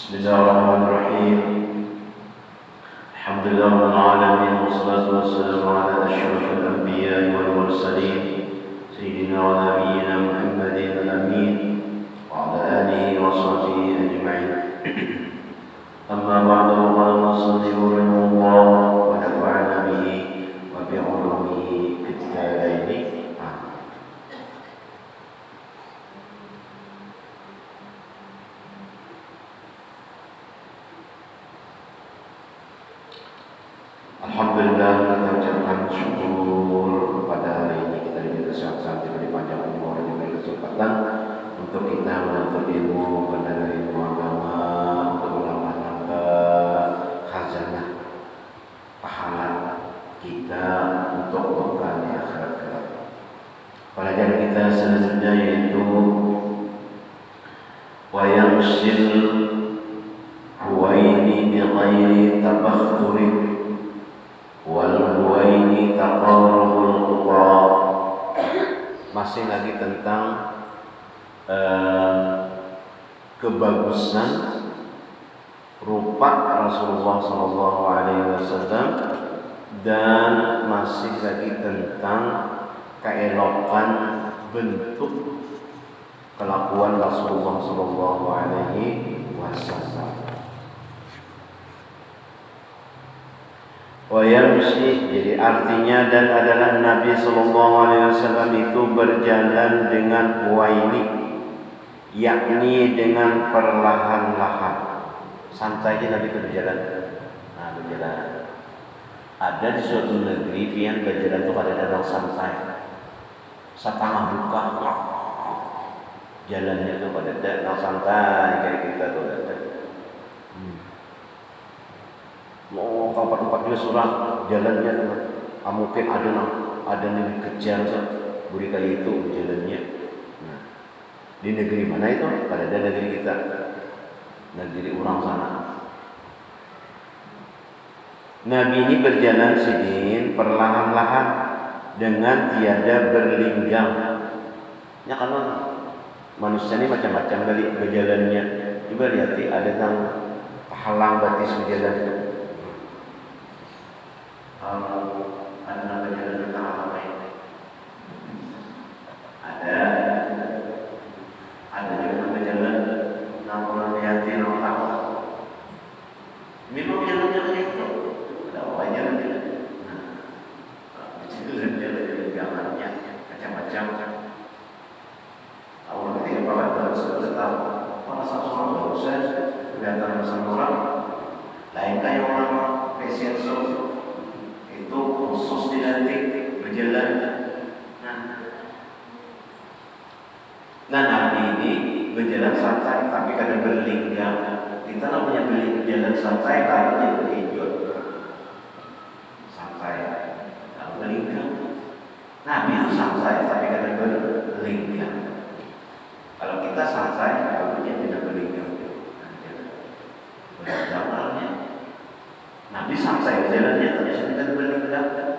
Bismillahirrahmanirrahim. Alhamdulillahirabbil alamin wassalatu wassalamu ala asyrafil anbiya'i wal mursalin sayyidina wa nabiyyina Muhammadin al-amin wa ala alihi wa sahbihi ajma'in. Amma ba'du, qala al-musannif rahimahullah wa nafa'ana bihi wa bi 'ulumihi fid dharain. Alhamdulillah, kita ucapkan syukur pada hari ini kita diberi kesehatan, diberi panjang umur, diberi kesempatan untuk kita menuntut ilmu, mendengar ilmu agama, untuk menambah-nambah khazanah pahala kita untuk bekal di akhirat kelak. Pelajaran kita selanjutnya yaitu wa yamsil huwaini bi ghairi tabakhturin wal-huwaini taqarrubul khuta. Masih lagi tentang kebagusan rupa Rasulullah SAW dan masih lagi tentang keelokan bentuk kelakuan Rasulullah SAW. Wayamshi, jadi artinya dan adalah Nabi SAW itu berjalan dengan huwaini, yakni dengan perlahan-lahan. Santai aja Nabi itu berjalan. Nah, berjalan. Ada di suatu negeri yang berjalan itu pada datang santai, setengah buka, jalannya itu pada datang santai kayak kita tuh datang. Mau tempat-tempat juga surang jalannya teman. Mungkin ada yang kejar beri kali itu jalannya. Nah, di negeri mana itu? Pada negeri kita, negeri orang sana. Nabi ini berjalan sidin perlahan-lahan dengan tiada berlinggang. Ya kan manusia ini macam-macam kali berjalannya. Coba lihat ada yang halang batis berjalan itu. Ada berjalan tentang apa ini? Ada Memang jalan-jalan itu ada jalan jalan. Nah, jalan-jalan jalannya macam-macam. Awal ketika bapak baru tahu, para seorang dosen kelihatan sama orang lain kayak orang fashion show itu khusus dilantik berjalan. Nah Nabi ini berjalan santai, tapi kadang berlinggang. Kita namanya berjalan santai, lainnya berhijau santai, lalu berlinggang. Nabi itu santai, tapi kadang berlinggang. Kalau kita santai, lalunya tidak berlinggang. Berjalannya Nabi santai berjalannya, tapi tidak berlinggang.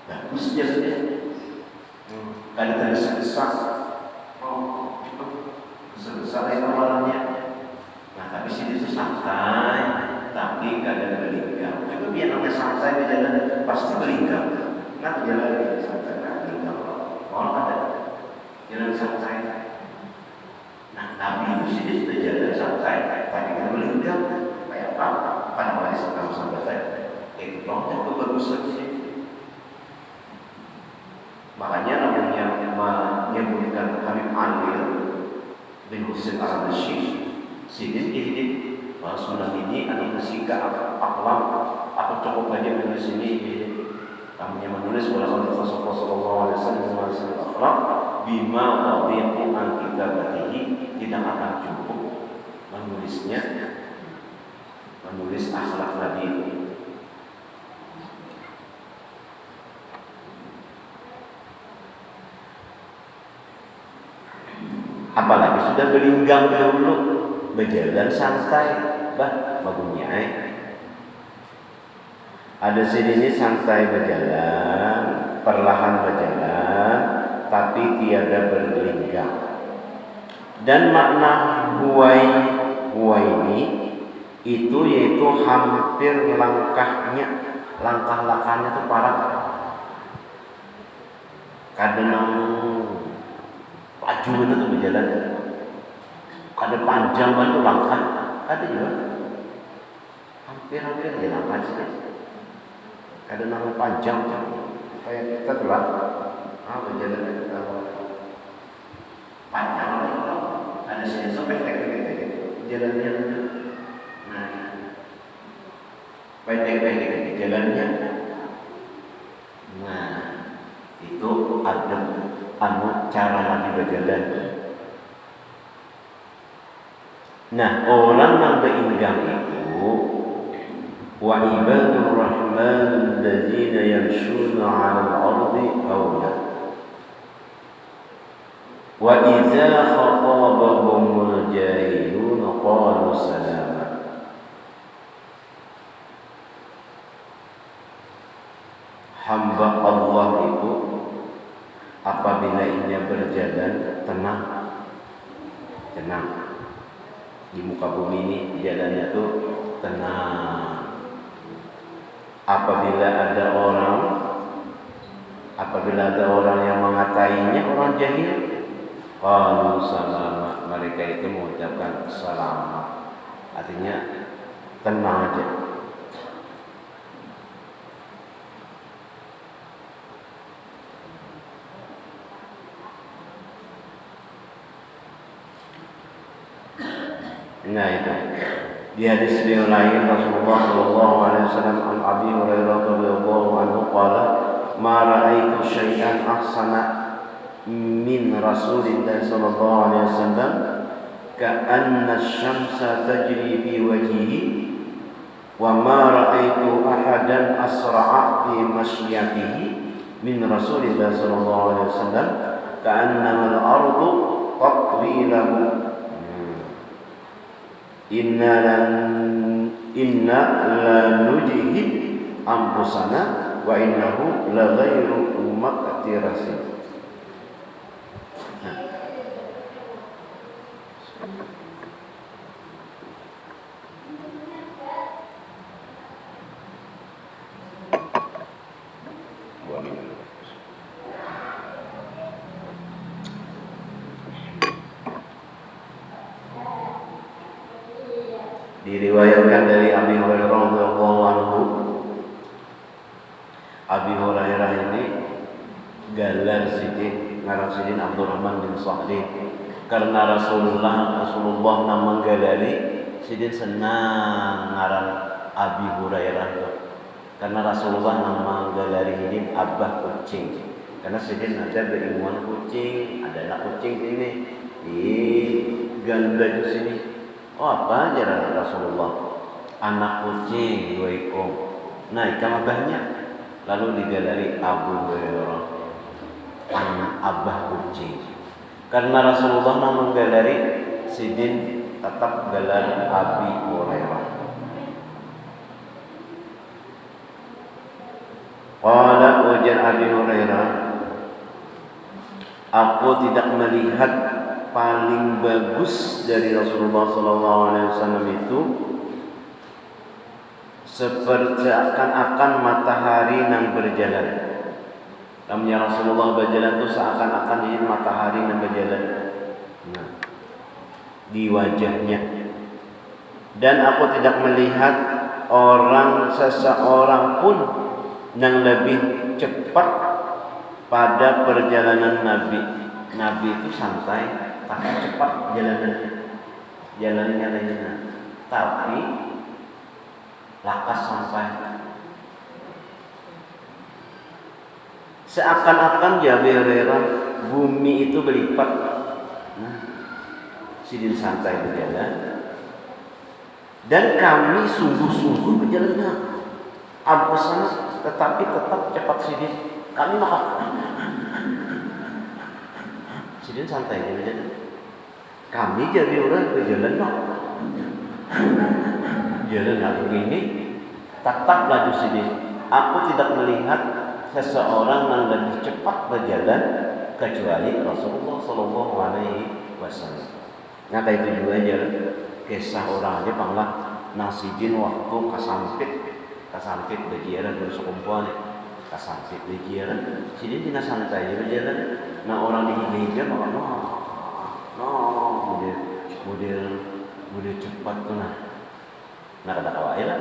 Bagus jalannya. Kadang tergesa-gesa. Sebesar itu malamnya. Nah tapi sini itu santai, tapi kadang berlinggang. Juga biar namanya santai berjalan pasti berlinggang. Nah berjalan santai, berlinggang. Orang ada jalan santai. Nah Nabi itu sini sudah jalan santai, tapi kadang berlinggang. Kayak apa? Kan mulai sama saya. Itu dong itu bagus sih. Makanya namanya menyebutkan Habib Anil bin Husain al-Rashid sidin ini sunnah ini anak musika aklam aku cukup aja menulis ini kami yang menulis walaupun Rasulullah sallallahu alaihi wasallam akhlak bima tadiqu an kitabatihi tidak akan cukup menulisnya menulis akhlak Nabi itu. Apalagi sudah berlinggang dahulu, berjalan santai, bagusnya. Ada sini santai berjalan, perlahan berjalan, tapi tiada berlinggang. Dan makna huwaini itu yaitu hampir langkahnya, langkah-langkahnya itu parah. Kadang laju itu berjalan, ada panjang banget langkah, ada juga hampir ya langkah sih, ada nama panjang kayak kita tuh lah, berjalan itu panjang ada sini sampai pendek jalannya, nah pendek jalannya, nah itu ada cara Nabi berjalan. Nah, orang yang berlinggang itu wa ibadur rahman alladzina yamshuna 'alal ardi hauna wa idza khatabahumul jahilun qalu salama. Hamba Allah itu apabila ia berjalan tenang di muka bumi ini jalannya tuh tenang. Apabila ada orang yang mengatainya orang jahil, qalu salama, mereka itu mengucapkan salam, artinya tenang aja. Nah itu di hadis yang lain Rasulullah sallallahu alaihi wasallam an Abi Hurairah radhiyallahu anhu qala ma ra'aitu syai'an ahsana min Rasulillah sallallahu alaihi wasallam ka'anna asy-syamsa tajri bi wajhihi wa ma ra'aitu ahadan asra'a fi mashyatihi min Rasulillah sallallahu alaihi wasallam ka'anna al-ardu tatwi lahu. Inna la nujhid anfusana wa innahu la ghairu maqtirasin. Di Diriwayatkan dari Abi Hurairah radhiyallahu anhu. Abi Hurairah ini galar sidin, ngaran sidin Abdurrahman bin Sa'di. Karena Rasulullah nama galari sidin senang ngaran Abi Hurairah itu. Karena Rasulullah nama galari ini Abah Kucing. Karena sidin ada berilmuan kucing, ada anak kucing ini di ganda di sini. Oh apa ajaran Rasulullah? Anak kucing dua ekor. Nah ikan abahnya. Lalu digalari Abu Hurairah anak abah kucing. Karena Rasulullah nama galari sidin tetap gelar Abi Hurairah. Qala ujar Abi Hurairah, aku tidak melihat paling bagus dari Rasulullah SAW itu seperti akan matahari yang berjalan. Namanya Rasulullah berjalan itu seakan-akan ini matahari yang berjalan di wajahnya. Dan aku tidak melihat seseorang pun yang lebih cepat pada perjalanan Nabi. Nabi itu santai, tapi cepat jalannya lainnya, tapi lakas sampai. Seakan-akan Abi Hurairah bumi itu berlipat. Sidin santai berjalan dan kami sungguh-sungguh berjalannya. Ampun tetapi tetap cepat sidin. Kami makan. Sidin santai berjalan. Kami jadi orang berjalan jalan aku ini tetap laju sidin. Aku tidak melihat seseorang yang lebih cepat berjalan kecuali Rasulullah Sallallahu Alaihi Wasallam. Nah itu juga aja kisah orang aja panglah nasidin waktu kasampit berjalan bersekumpulan kasampit berjalan sidin tina santai berjalan. Nah orang di hijau maka model cepat tuh nah kata kawaii lah.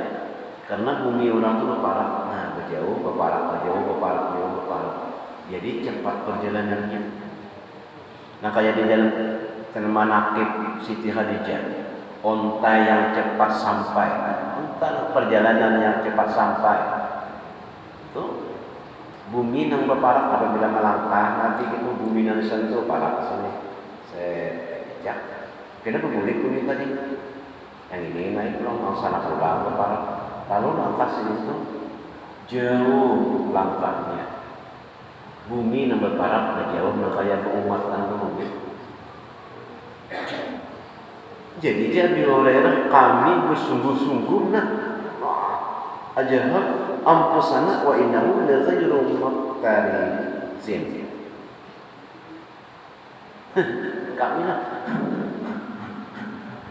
Karena bumi orang itu berparak, berparak. Jadi cepat perjalanannya. Nah kayak di jalan Manaqib Siti Khadijah, onta yang cepat sampai, onta perjalanan yang cepat sampai. Itu bumi yang berparak apabila melangkah nanti itu bumi yang sentuh parak sini. Saya kenapa bumi tadi? Yang ini naik pulang sana pulang berparak. Lalu langkah sini itu jauh langkahnya. Bumi yang berparak jauh kayak pengumatan mobil. Jadi Abi Hurairah kami bersungguh-sungguh ajahab ampusana wa innahu la ghairu muqtarin. Kami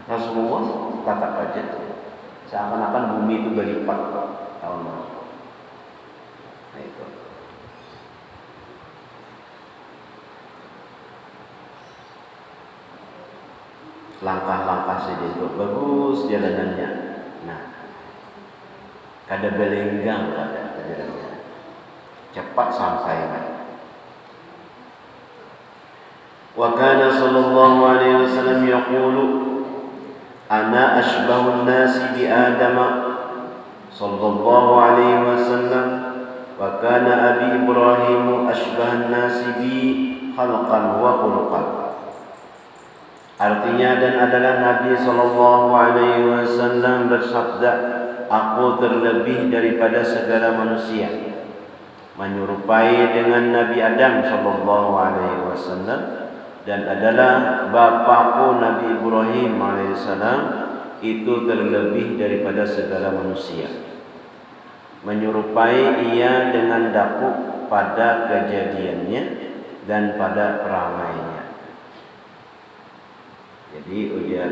Rasulullah tatap aja seakan-akan bumi itu berlipat tahun lalu. Nah itu. Langkah-langkah saja itu bagus jalanannya. Nah, kada belenggang kada jalannya. Cepat sampainya. Wa kana sallallahu alaihi wasallam yaqulu ana ashbahun nasi bi Adam sallallahu alaihi wasallam wa kana abi Ibrahim ashbahan nasi bi khalqan wa khuluqan. Artinya dan adalah Nabi sallallahu alaihi wasallam bersabda, aku terlebih daripada segala manusia, menyerupai dengan Nabi Adam sallallahu alaihi wasallam, dan adalah bapakku Nabi Ibrahim alaihissalam itu terlebih daripada segala manusia, menyerupai ia dengan daku pada kejadiannya dan pada peramainya. Jadi ujar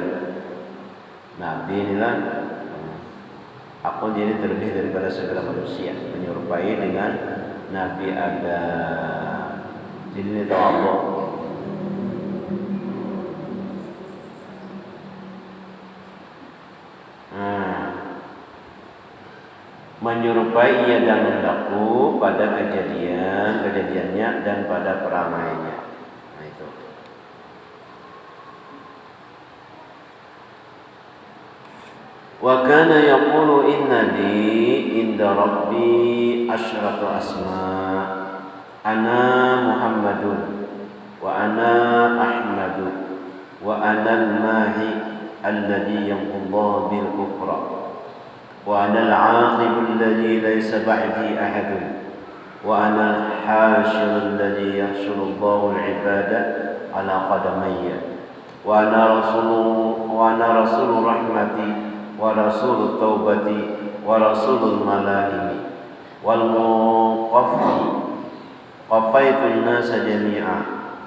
Nabi inilah aku jadi terlebih daripada segala manusia, menyerupai dengan Nabi Adam. Jadi ini tahu apa? menyerupai ia dan hendakku pada kejadiannya dan pada perangainya. Nah itu. Wa kana yaqulu inna li inda rabbi asyratu asma ana Muhammadun wa ana Ahmadu wa ana al-mahi alladhi yanqudhu bil kufra wa ana al-aqib alladhi laysa ba'di ahadun wa ana al-hashir alladhi yahshuru Allahu al-ibada ala qadamayya wa ana rasul rahmati wa rasul taubati wa rasul malahimi wal muqaffi qaffaitu an-nasa jami'a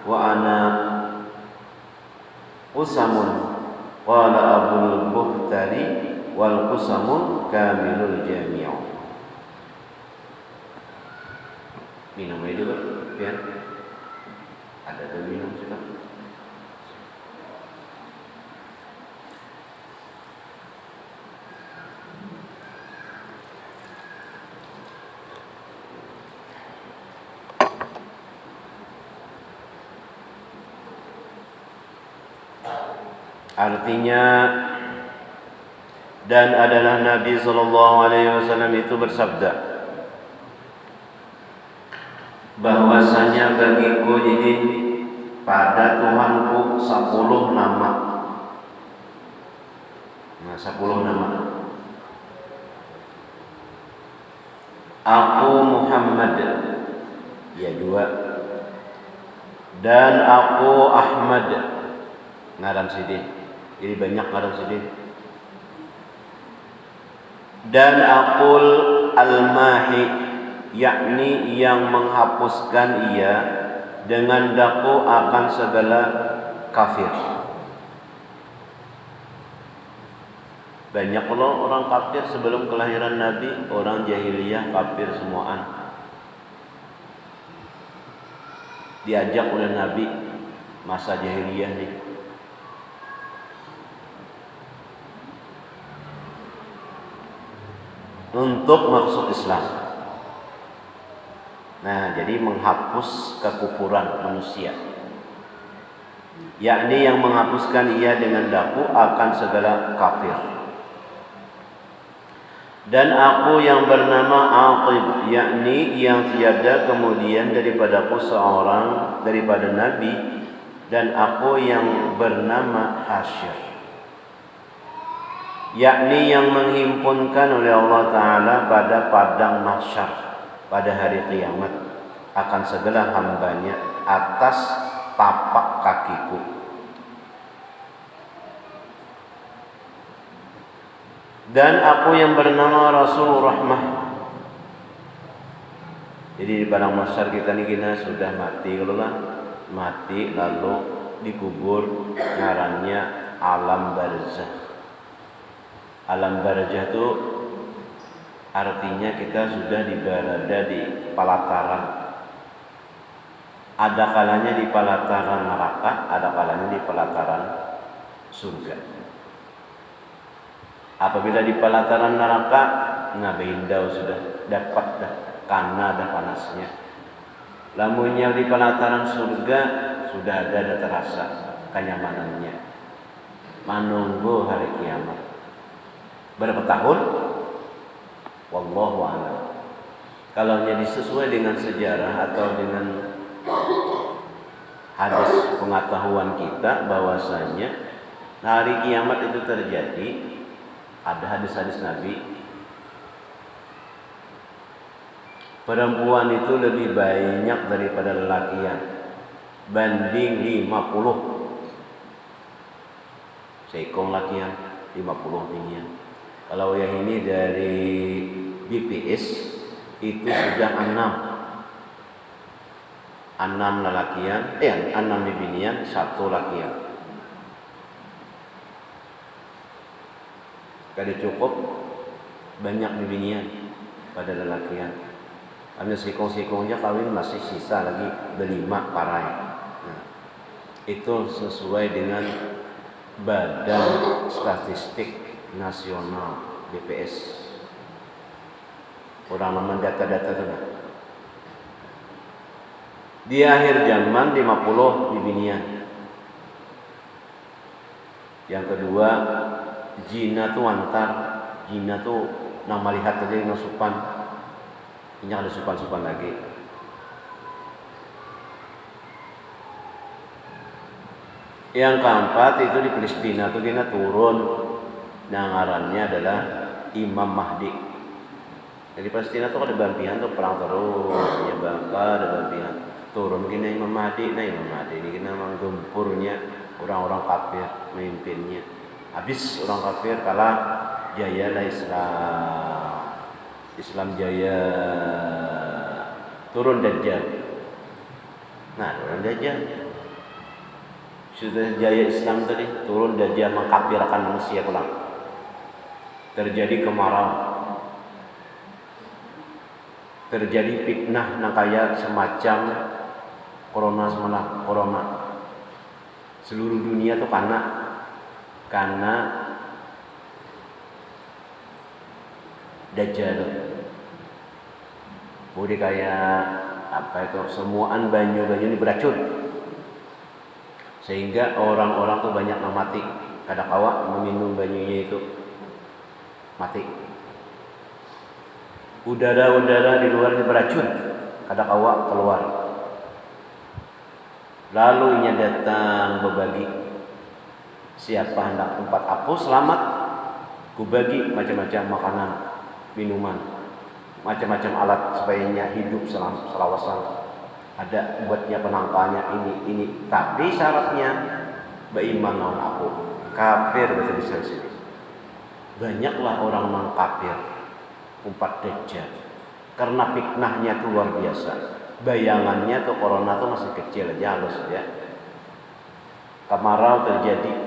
wa ana usamun qala abul buhtari wal qusamun kamilul jami'u. Minum aja dulu biar ada minum juga. Artinya, dan adalah Nabi SAW itu bersabda bahwasanya bagiku ini pada Tuhanku 10 nama. Nah, 10 nama. Aku Muhammad, ya 2. Dan aku Ahmad, ngaran sidin. Jadi banyak ngaran sidin. Dan aqul al-mahi, yakni yang menghapuskan ia dengan daku akan segala kafir. Banyak loh orang kafir sebelum kelahiran Nabi, orang jahiliyah kafir semuaan. Diajak oleh Nabi masa jahiliyah nih. Untuk masuk Islam. Nah, jadi menghapus kekufuran manusia. Yakni yang menghapuskan ia dengan daku akan segala kafir. Dan aku yang bernama Aqib, yakni yang tiada kemudian daripadaku seorang daripada Nabi, dan aku yang bernama Hasyir, yakni yang menghimpunkan oleh Allah Ta'ala pada padang mahsyar pada hari kiamat akan segala hambanya atas tapak kakiku. Dan aku yang bernama Rasul Rahmah. Jadi di padang mahsyar kita ini kena sudah mati, kalau lah mati lalu dikubur, ngarannya alam barzah. Alam barzah itu artinya kita sudah berada di pelataran. Ada kalanya di pelataran neraka, ada kalanya di pelataran surga. Apabila di pelataran neraka, ngabindau sudah dapat dah karena ada panasnya. Lamunnya di pelataran surga sudah ada terasa kenyamanannya. Menunggu hari kiamat. Berapa tahun? Wallahu a'lam. Kalau jadi sesuai dengan sejarah atau dengan hadis pengetahuan kita bahwasanya hari kiamat itu terjadi, ada hadis-hadis Nabi, perempuan itu lebih banyak daripada lelakian, banding 50 seekong lakian, 50 binian. Kalau yang ini dari BPS itu sudah 6 lelakian, 6 binian, 1 lakian. Kada cukup banyak binian pada lelakian. Hanya sekong-sekongnya kawin masih sisa lagi 5 parai. Nah, itu sesuai dengan Badan Statistik Nasional BPS. Orang nama data-data itu nah. Di akhir zaman 50 bibinian. Yang kedua, jina tuh antar, jina tuh nama lihat aja yang supan. Ini ada supan-supan lagi. Yang keempat itu di Palestina tuh dia turun, ngarannya adalah Imam Mahdi. Jadi Palestina tuh ada bampihan tuh perang terus, ya bangka ada bampihan. Turun gini Imam Mahdi, nah Imam Mahdi ini kena menggempurnya orang-orang kafir memimpinnya. Habis orang kafir kalah, jayalah Islam. Islam jaya. Turun Dajjal. Nah, turun Dajjal. Sudah jaya Islam tadi, turun Dajjal mengkafirkan manusia pulang. Terjadi kemarau. Terjadi fitnah nang kaya semacam corona. Seluruh dunia tuh karena Dajjal. Boleh kayak apa itu, semuaan banyu ini beracun. Sehingga orang-orang tuh banyak yang mati. Kadang-kala meminum banyunya itu mati. Udara di luar ini beracun. Kadang-kala keluar. Lalu inya datang berbagi. Siapa hendak tempat aku selamat, ku bagi macam-macam makanan, minuman, macam-macam alat supaya inya hidup selawasan. Ada buatnya penangkalnya ini. Tapi syaratnya beriman lawan aku. Kafir bahasa di sini. Banyaklah orang yang kafir umpat Dajjal. Karena fitnahnya itu luar biasa. Bayangannya tuh corona tuh masih kecil aja, halus ya. Kemarau terjadi.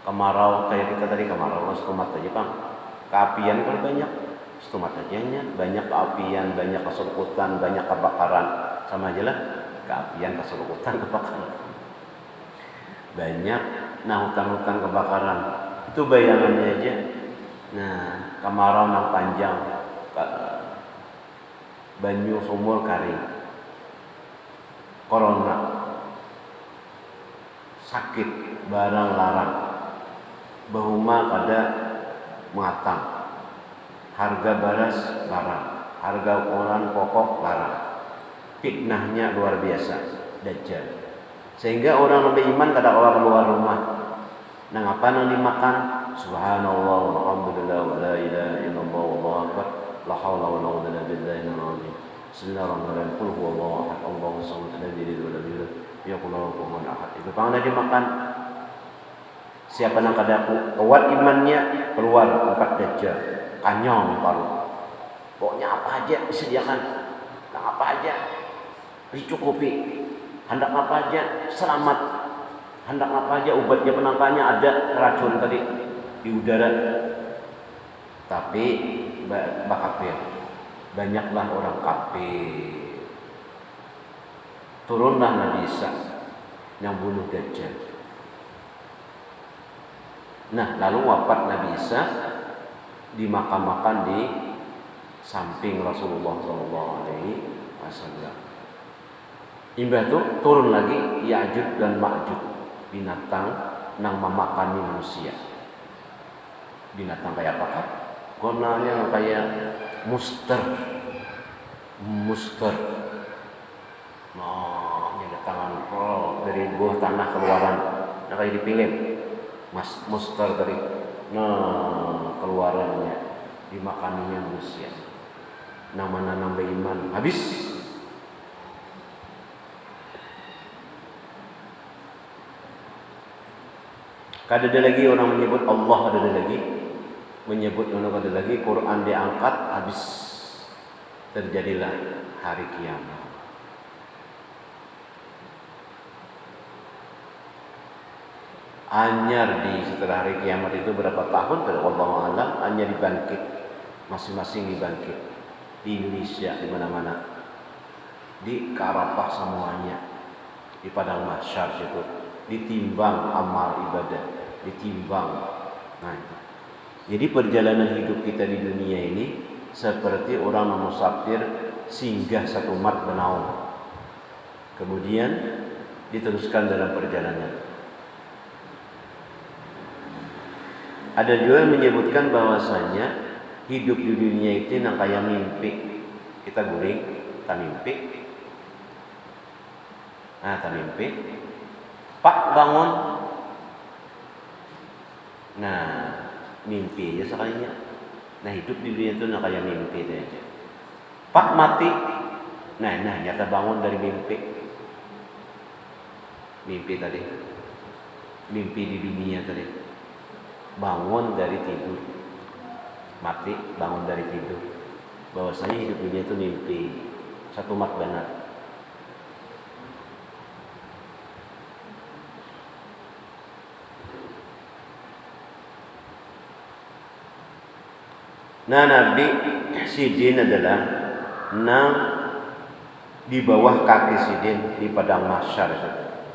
Kemarau kayak kita tadi kemarau stomat aja Bang. Keapian kalau banyak stomat aja banyak keapian, banyak keseruputan, banyak kebakaran. Sama aja lah, keapian, keseruputan, kebakaran. Banyak, hutan-hutan kebakaran. Itu bayangannya aja. Nah, kemarau yang panjang, banyu sumur kering, corona, sakit, barang larang, bahuma kada mengatang, harga baras larang, harga koran pokok larang. Fitnahnya luar biasa, Dajjal. Sehingga orang lebih iman kada orang keluar rumah. Nang apa nang dimakan? Subhanallah walhamdulillah wa la ilaha illallah wallahu akbar. La haula wala quwwata illa billahil azim. Bismillahirrahmanirrahim. Qul huwallahu ahad, Allahus samad, lam yalid wa lam yulad, yakul lahu kufuwan ahad. Itu pangan dimakan. Siapa nang kada kuat imannya, keluar tempat Dajjal. Kanyong baru. Pokoknya apa aja disediakan. Nang apa aja dicukupi, hendak apa aja selamat, hendak apa aja obatnya penangkalnya ada, racun tadi di udara. Tapi kafir, banyaklah orang kafir. Turunlah Nabi Isa yang bunuh Dajjal. Nah, lalu wafat Nabi Isa dimakamkan di samping Rasulullah SAW. Imbah itu turun lagi Ya'juj dan Ma'juj, binatang nang memakani manusia. Binatang kayak apa kan? Gonanya kayak muster. Nah, ini tangan dari buah tanah keluaran. Nah, kayak dipilih muster dari keluarannya dimakaninya manusia. Nama nambah iman habis. Kada ada lagi orang menyebut Allah, ada lagi menyebut orang, ada lagi Quran diangkat, habis terjadilah hari kiamat. Anyar di setelah hari kiamat itu berapa tahun? Wallahu a'lam. Anyar dibangkit, masing-masing dibangkit di Indonesia, di mana-mana, di Karapah semuanya, di padang mahsyar situ ditimbang amal ibadah, ditimbang. Nah, jadi perjalanan hidup kita di dunia ini seperti orang musafir singgah satu mat benaung. Kemudian diteruskan dalam perjalanan. Ada juga yang menyebutkan bahwasanya hidup di dunia itu yang kayak mimpi. Kita guring, tak mimpi. Nah, tak mimpi. Pak bangun. Nah, mimpi aja sekalinya. Nah, hidup di dunia itu yang kayak mimpi itu aja. Pak mati. Nah, nyata bangun dari mimpi. Mimpi tadi. Mimpi di dunia tadi. Bangun dari tidur, mati bangun dari tidur. Bahwasanya hidup dunia itu mimpi, satu mat benar. Nah, Nabi Sidin adalah di bawah kaki Sidin di padang mahsyar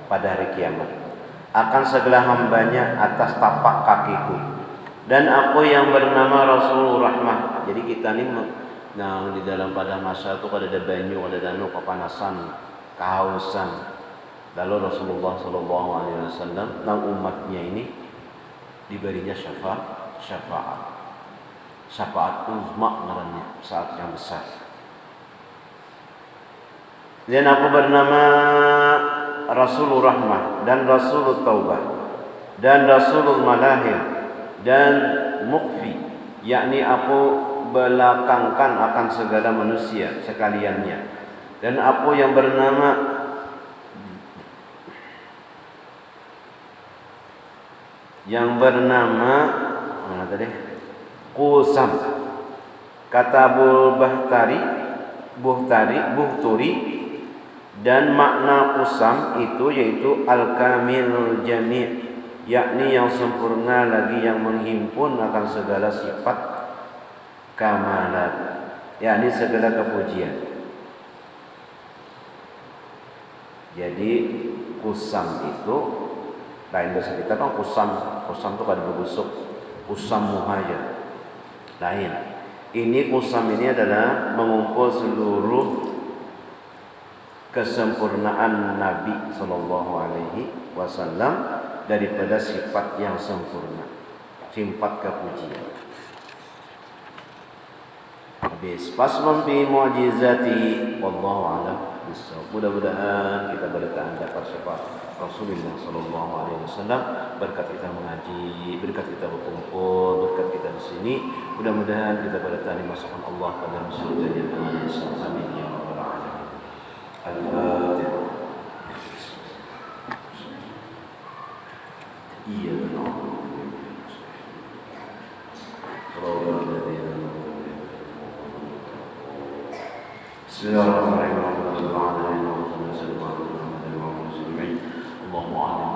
pada hari kiamat. Akan segala hambanya atas tapak kakiku, dan aku yang bernama Rasul Rahmah. Jadi kita ni di dalam padang mahsyar itu ada banyu, ada danau, kepanasan, kehausan. Lalu Rasulullah SAW dan umatnya ini diberinya syafaat uzma ngarannya, saat yang besar. Dan aku bernama Rasulur Rahmah dan Rasulul Taubah dan Rasulul Malahim dan Mukfi, yakni aku belakangkan akan segala manusia sekaliannya. Dan aku yang bernama mana tadi? Qusam. Katabul Buhturi, dan makna Qusam itu yaitu al-kamilul jami', yakni yang sempurna lagi yang menghimpun akan segala sifat kamalat, yakni segala kepujian. Jadi Qusam itu lain bahasa kita kan Qusam itu kada berbusuk, Qusam muhajir lain. Ini Qusam ini adalah mengumpul seluruh kesempurnaan Nabi Sallallahu Alaihi Wasallam daripada sifat yang sempurna, sifat kepujian. Habis pasman bi mu'jizati wallahu a'lam bissawab. Mudah-mudahan kita bertahan dapat sifat Rasulullah Sallallahu Alaihi Wasallam, berkat kita mengaji, berkat kita berkumpul, berkat kita di sini. Mudah-mudahan kita bertahan dimasukkan Allah pada surga yang amin. Amin ya rabbal alamin. Al-Fatihah. Iya benar. Bismillahirrahmanirrahim. Allahumma